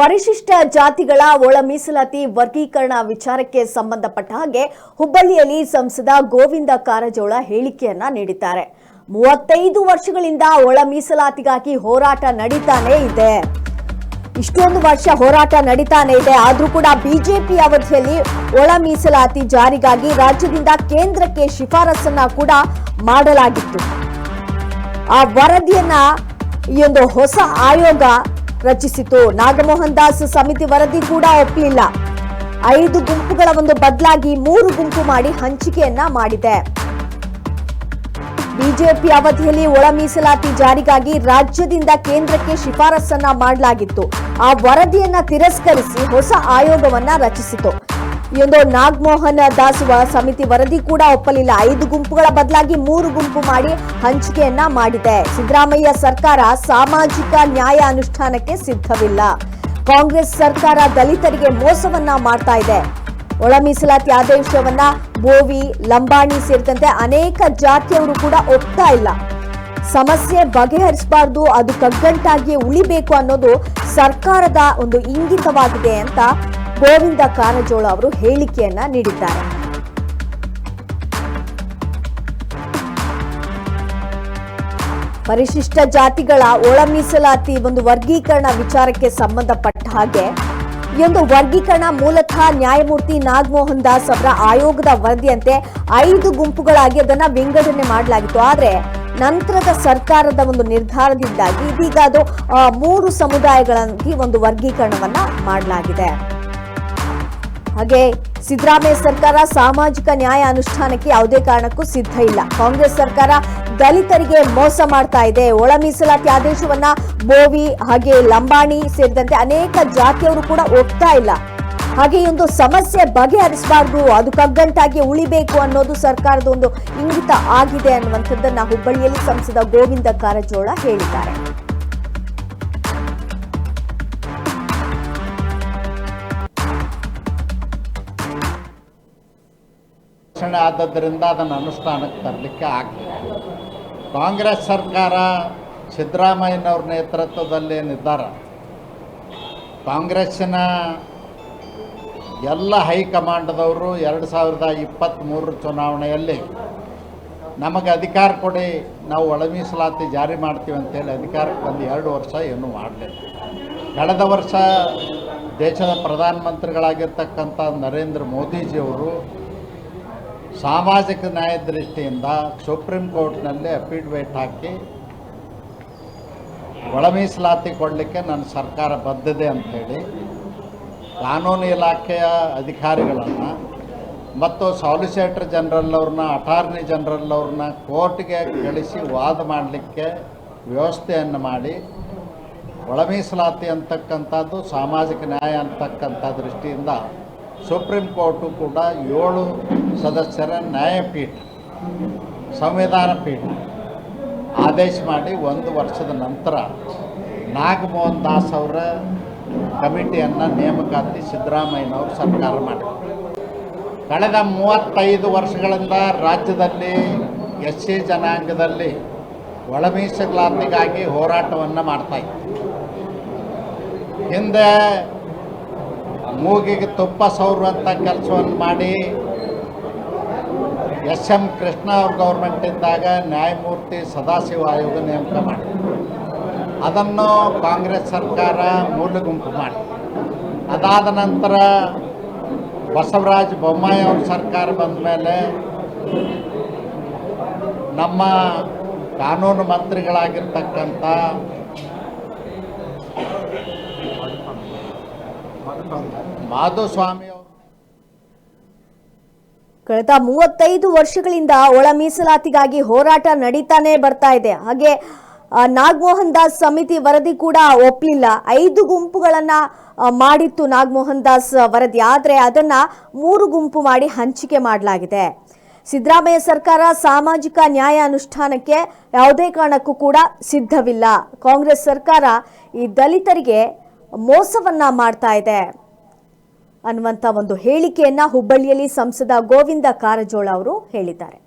ಪರಿಶಿಷ್ಟ ಜಾತಿಗಳ ಒಳ ಮೀಸಲಾತಿ ವರ್ಗೀಕರಣ ವಿಚಾರಕ್ಕೆ ಸಂಬಂಧಪಟ್ಟ ಹಾಗೆ ಹುಬ್ಬಳ್ಳಿಯಲ್ಲಿ ಸಂಸದ ಗೋವಿಂದ ಕಾರಜೋಳ ಹೇಳಿಕೆಯನ್ನ ನೀಡಿದ್ದಾರೆ. 35 ವರ್ಷಗಳಿಂದ ಒಳ ಮೀಸಲಾತಿಗಾಗಿ ಹೋರಾಟ ನಡೀತಾನೆ ಇದೆ. ಇಷ್ಟೊಂದು ವರ್ಷ ಹೋರಾಟ ನಡೀತಾನೆ ಇದೆ. ಆದ್ರೂ ಕೂಡ ಬಿಜೆಪಿ ಅವಧಿಯಲ್ಲಿ ಒಳ ಮೀಸಲಾತಿ ಜಾರಿಗಾಗಿ ರಾಜ್ಯದಿಂದ ಕೇಂದ್ರಕ್ಕೆ ಶಿಫಾರಸನ್ನ ಕೂಡ ಮಾಡಲಾಗಿತ್ತು. ಆ ವರದಿಯನ್ನ ಈ ಒಂದು ಹೊಸ ಆಯೋಗ ರಚಿಸಿತು. ನಾಗಮೋಹನ್ ದಾಸ್ ಸಮಿತಿ ವರದಿ ಕೂಡ ಒಪ್ಪಲಿಲ್ಲ. 5 ಗುಂಪುಗಳ ಒಂದು ಬದಲಾಗಿ 3 ಗುಂಪು ಮಾಡಿ ಹಂಚಿಕೆಯನ್ನ ಮಾಡಿದೆ. ಬಿಜೆಪಿ ಅವಧಿಯಲ್ಲಿ ಒಳ ಮೀಸಲಾತಿ ಜಾರಿಗಾಗಿ ರಾಜ್ಯದಿಂದ ಕೇಂದ್ರಕ್ಕೆ ಶಿಫಾರಸನ್ನ ಮಾಡಲಾಗಿತ್ತು. ಆ ವರದಿಯನ್ನ ತಿರಸ್ಕರಿಸಿ ಹೊಸ ಆಯೋಗವನ್ನ ರಚಿಸಿತು. ಈ ಒಂದು ನಾಗಮೋಹನ್ ದಾಸ್ ಸಮಿತಿ ವರದಿ ಕೂಡ ಒಪ್ಪಲಿಲ್ಲ. 5 ಗುಂಪುಗಳ ಬದಲಾಗಿ 3 ಗುಂಪು ಮಾಡಿ ಹಂಚಿಕೆಯನ್ನ ಮಾಡಿದೆ. ಸಿದ್ದರಾಮಯ್ಯ ಸರ್ಕಾರ ಸಾಮಾಜಿಕ ನ್ಯಾಯ ಅನುಷ್ಠಾನಕ್ಕೆ ಸಿದ್ಧವಿಲ್ಲ. ಕಾಂಗ್ರೆಸ್ ಸರ್ಕಾರ ದಲಿತರಿಗೆ ಮೋಸವನ್ನ ಮಾಡ್ತಾ ಇದೆ. ಒಳ ಮೀಸಲಾತಿ ಆದೇಶವನ್ನ ಬೋವಿ, ಲಂಬಾಣಿ ಸೇರಿದಂತೆ ಅನೇಕ ಜಾತಿಯವರು ಕೂಡ ಒಪ್ತಾ ಇಲ್ಲ. ಸಮಸ್ಯೆ ಬಗೆಹರಿಸಬಾರ್ದು, ಅದು ಕಗ್ಗಂಟಾಗಿ ಉಳಿಬೇಕು ಅನ್ನೋದು ಸರ್ಕಾರದ ಒಂದು ಇಂಗಿತವಾಗಿದೆ ಅಂತ ಗೋವಿಂದ ಕಾರಜೋಳ ಅವರು ಹೇಳಿಕೆಯನ್ನ ನೀಡಿದ್ದಾರೆ. ಪರಿಶಿಷ್ಟ ಜಾತಿಗಳ ಒಳ ಮೀಸಲಾತಿ ಒಂದು ವರ್ಗೀಕರಣ ವಿಚಾರಕ್ಕೆ ಸಂಬಂಧಪಟ್ಟ ಹಾಗೆ ಈ ಒಂದು ವರ್ಗೀಕರಣ ಮೂಲತಃ ನ್ಯಾಯಮೂರ್ತಿ ನಾಗಮೋಹನ್ ದಾಸ್ ಅವರ ಆಯೋಗದ ವರದಿಯಂತೆ 5 ಗುಂಪುಗಳಾಗಿ ಅದನ್ನ ವಿಂಗಡಣೆ ಮಾಡಲಾಗಿತ್ತು. ಆದ್ರೆ ನಂತರದ ಸರ್ಕಾರದ ಒಂದು ನಿರ್ಧಾರದಿಂದಾಗಿ ಇದೀಗ ಅದು 3 ಸಮುದಾಯಗಳಾಗಿ ಒಂದು ವರ್ಗೀಕರಣವನ್ನ ಮಾಡಲಾಗಿದೆ. ಹಾಗೆ ಸಿದ್ದರಾಮಯ್ಯ ಸರ್ಕಾರ ಸಾಮಾಜಿಕ ನ್ಯಾಯ ಅನುಷ್ಠಾನಕ್ಕೆ ಯಾವುದೇ ಕಾರಣಕ್ಕೂ ಸಿದ್ಧ ಇಲ್ಲ. ಕಾಂಗ್ರೆಸ್ ಸರ್ಕಾರ ದಲಿತರಿಗೆ ಮೋಸ ಮಾಡ್ತಾ ಇದೆ. ಒಳ ಮೀಸಲಾತಿ ಆದೇಶವನ್ನ ಬೋವಿ ಹಾಗೆ ಲಂಬಾಣಿ ಸೇರಿದಂತೆ ಅನೇಕ ಜಾತಿಯವರು ಕೂಡ ಒಪ್ತಾ ಇಲ್ಲ. ಹಾಗೆ ಈ ಒಂದು ಸಮಸ್ಯೆ ಬಗೆಹರಿಸಬಾರ್ದು, ಅದು ಕಗ್ಗಂಟಾಗಿ ಉಳಿಬೇಕು ಅನ್ನೋದು ಸರ್ಕಾರದ ಒಂದು ಇಂಗಿತ ಆಗಿದೆ ಅನ್ನುವಂಥದ್ದನ್ನ ಹುಬ್ಬಳ್ಳಿಯಲ್ಲಿ ಸಂಸದ ಗೋವಿಂದ ಕಾರಜೋಳ ಹೇಳಿದ್ದಾರೆ. ಆದದ್ದರಿಂದ ಅದನ್ನು ಅನುಷ್ಠಾನಕ್ಕೆ ತರಲಿಕ್ಕೆ ಆಗಲಿಲ್ಲ. ಕಾಂಗ್ರೆಸ್ ಸರ್ಕಾರ ಸಿದ್ದರಾಮಯ್ಯನವ್ರ ನೇತೃತ್ವದಲ್ಲಿ ನಿರ್ಧಾರ, ಕಾಂಗ್ರೆಸ್ಸಿನ ಎಲ್ಲ ಹೈಕಮಾಂಡ್ದವರು 2023 ಚುನಾವಣೆಯಲ್ಲಿ ನಮಗೆ ಅಧಿಕಾರ ಕೊಡಿ, ನಾವು ಒಳ ಮೀಸಲಾತಿ ಜಾರಿ ಮಾಡ್ತೀವಿ ಅಂತೇಳಿ ಅಧಿಕಾರಕ್ಕೆ ಬಂದು 2 ವರ್ಷ ಏನೂ ಮಾಡಲಿಲ್ಲ. ಕಳೆದ ವರ್ಷ ದೇಶದ ಪ್ರಧಾನಮಂತ್ರಿಗಳಾಗಿರ್ತಕ್ಕಂಥ ನರೇಂದ್ರ ಮೋದಿಜಿಯವರು ಸಾಮಾಜಿಕ ನ್ಯಾಯ ದೃಷ್ಟಿಯಿಂದ ಸುಪ್ರೀಂ ಕೋರ್ಟ್ನಲ್ಲಿ ಅಫಿಡವಿಟ್ ಹಾಕಿ ಒಳ ಮೀಸಲಾತಿ ಕೊಡಲಿಕ್ಕೆ ನನ್ನ ಸರ್ಕಾರ ಬದ್ಧತೆ ಅಂಥೇಳಿ ಕಾನೂನು ಇಲಾಖೆಯ ಅಧಿಕಾರಿಗಳನ್ನು ಮತ್ತು ಸಾಲಿಸಿಟರ್ ಜನರಲ್ ಅವ್ರನ್ನ, ಅಟಾರ್ನಿ ಜನರಲ್ ಅವ್ರನ್ನ ಕೋರ್ಟ್ಗೆ ಕಳಿಸಿ ವಾದ ಮಾಡಲಿಕ್ಕೆ ವ್ಯವಸ್ಥೆಯನ್ನು ಮಾಡಿ ಒಳ ಮೀಸಲಾತಿ ಅಂತಕ್ಕಂಥದ್ದು ಸಾಮಾಜಿಕ ನ್ಯಾಯ ಅಂತಕ್ಕಂಥ ದೃಷ್ಟಿಯಿಂದ ಸುಪ್ರೀಂ ಕೋರ್ಟು ಕೂಡ 7 ಸದಸ್ಯರ ನ್ಯಾಯಪೀಠ, ಸಂವಿಧಾನ ಪೀಠ ಆದೇಶ ಮಾಡಿ 1 ವರ್ಷದ ನಂತರ ನಾಗಮೋಹನ್ ದಾಸ್ ಅವರ ಕಮಿಟಿಯನ್ನು ನೇಮಕಾತಿ ಸಿದ್ದರಾಮಯ್ಯನವರು ಸರ್ಕಾರ ಮಾಡಿದರು. ಕಳೆದ 35 ವರ್ಷಗಳಿಂದ ರಾಜ್ಯದಲ್ಲಿ SC ಜನಾಂಗದಲ್ಲಿ ಒಳ ಮೀಸಲಾತಿಗಾಗಿ ಹೋರಾಟವನ್ನು ಮಾಡ್ತಾಯಿತ್ತು. ಹಿಂದೆ ಮೂಗಿಗೆ ತುಪ್ಪ ಸವರುವಂಥ ಕೆಲಸವನ್ನು ಮಾಡಿ SM ಕೃಷ್ಣ ಅವ್ರ ಗೌರ್ಮೆಂಟಿದ್ದಾಗ ನ್ಯಾಯಮೂರ್ತಿ ಸದಾಶಿವ ಆಯೋಗ ನೇಮಕ ಮಾಡಿ ಅದನ್ನು ಕಾಂಗ್ರೆಸ್ ಸರ್ಕಾರ ಮೂಲ ಗುಂಪು ಮಾಡಿ, ಅದಾದ ನಂತರ ಬಸವರಾಜ ಬೊಮ್ಮಾಯಿ ಅವ್ರ ಸರ್ಕಾರ ಬಂದ ಮೇಲೆ ನಮ್ಮ ಕಾನೂನು ಮಂತ್ರಿಗಳಾಗಿರ್ತಕ್ಕಂಥ ಮಾಧುಸ್ವಾಮಿ ಅವರು ಕಳೆದ 35 ವರ್ಷಗಳಿಂದ ಒಳ ಮೀಸಲಾತಿಗಾಗಿ ಹೋರಾಟ ನಡೀತಾನೆ ಬರ್ತಾ ಇದೆ. ಹಾಗೆ ನಾಗಮೋಹನ್ ದಾಸ್ ಸಮಿತಿ ವರದಿ ಕೂಡ ಒಪ್ಪಲಿಲ್ಲ. 5 ಗುಂಪುಗಳನ್ನ ಮಾಡಿತ್ತು ನಾಗಮೋಹನ್ ದಾಸ್ ವರದಿ. ಆದ್ರೆ ಅದನ್ನ 3 ಗುಂಪು ಮಾಡಿ ಹಂಚಿಕೆ ಮಾಡಲಾಗಿದೆ. ಸಿದ್ದರಾಮಯ್ಯ ಸರ್ಕಾರ ಸಾಮಾಜಿಕ ನ್ಯಾಯ ಅನುಷ್ಠಾನಕ್ಕೆ ಯಾವುದೇ ಕಾರಣಕ್ಕೂ ಕೂಡ ಸಿದ್ಧವಿಲ್ಲ. ಕಾಂಗ್ರೆಸ್ ಸರ್ಕಾರ ಈ ದಲಿತರಿಗೆ ಮೋಸವನ್ನ ಮಾಡ್ತಾ ಇದೆ ಅನ್ನುವಂಥ ಒಂದು ಹೇಳಿಕೆಯನ್ನ ಹುಬ್ಬಳ್ಳಿಯಲ್ಲಿ ಸಂಸದ ಗೋವಿಂದ ಕಾರಜೋಳ ಅವರು ಹೇಳಿದ್ದಾರೆ.